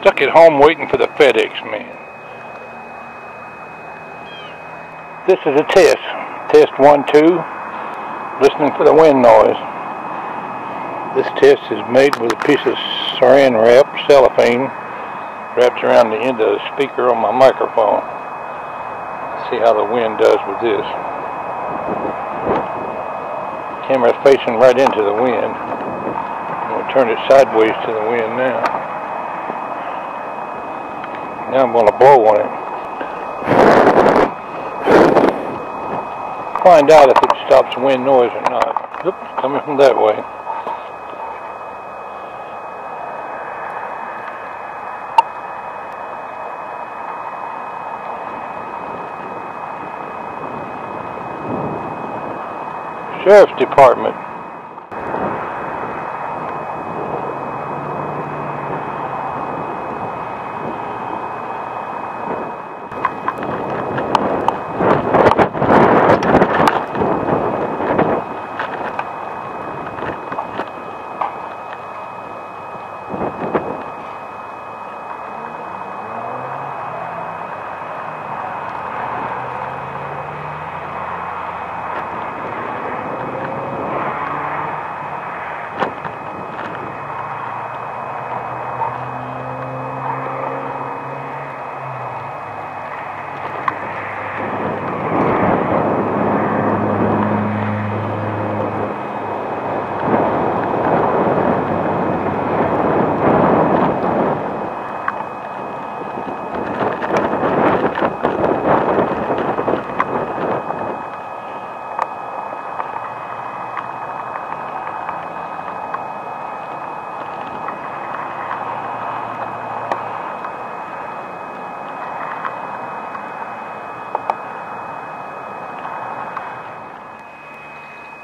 Stuck at home waiting for the FedEx man. This is a test. Test 1, 2. Listening for the wind noise. This test is made with a piece of saran wrap, cellophane, wrapped around the end of the speaker on my microphone. See how the wind does with this. Camera's facing right into the wind. I'm going to turn it sideways to the wind now. Now I'm going to blow on it. Find out if it stops wind noise or not. Oops, coming from that way. Sheriff's Department.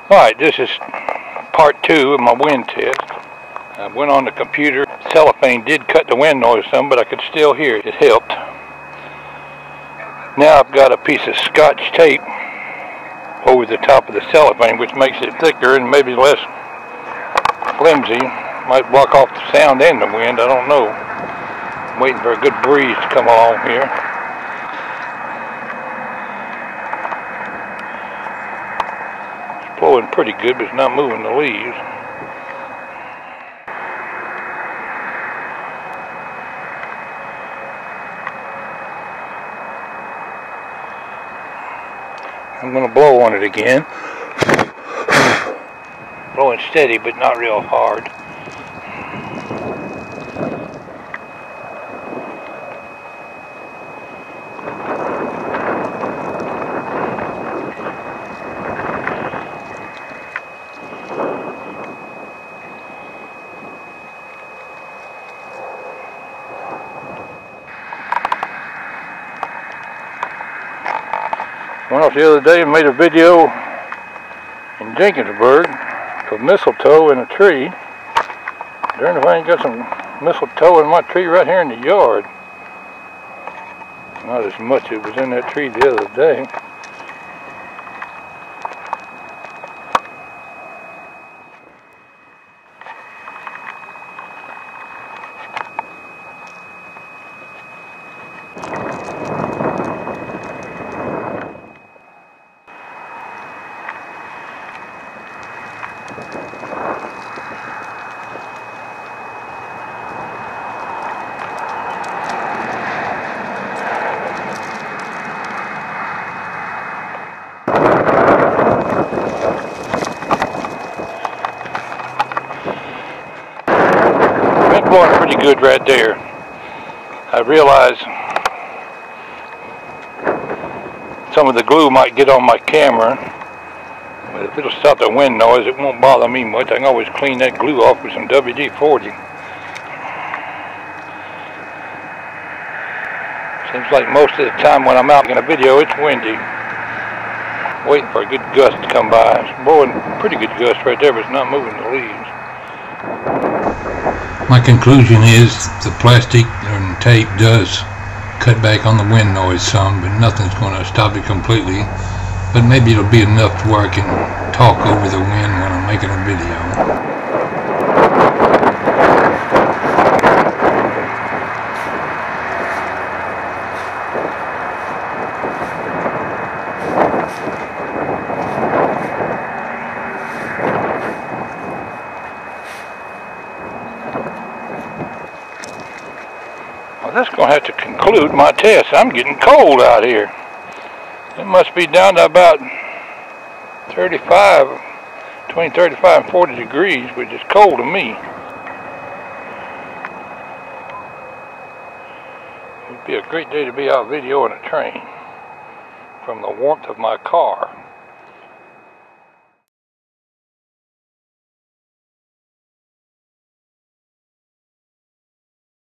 Alright, this is part 2 of my wind test. I went on the computer. Cellophane did cut the wind noise some, but I could still hear it. It helped. Now I've got a piece of scotch tape over the top of the cellophane, which makes it thicker and maybe less flimsy. Might block off the sound and the wind, I don't know. I'm waiting for a good breeze to come along here. Blowing pretty good, but it's not moving the leaves. I'm going to blow on it again. Blowing steady, but not real hard. Went off the other day and made a video in Jenkinsburg of mistletoe in a tree. Darn if I ain't got some mistletoe in my tree right here in the yard. Not as much as was in that tree the other day. Blowing pretty good right there. I realize some of the glue might get on my camera, but if it'll stop the wind noise, it won't bother me much. I can always clean that glue off with some WD-40. Seems like most of the time when I'm out in a video, it's windy. Waiting for a good gust to come by. It's blowing pretty good gust right there, but it's not moving the leaves. My conclusion is the plastic and tape does cut back on the wind noise some, but nothing's going to stop it completely. But maybe it'll be enough to where I can talk over the wind when I'm making a video. that's going to have to conclude my test. I'm getting cold out here. It must be down to about 35, between 35 and 40 degrees, which is cold to me. It would be a great day to be out videoing a train from the warmth of my car.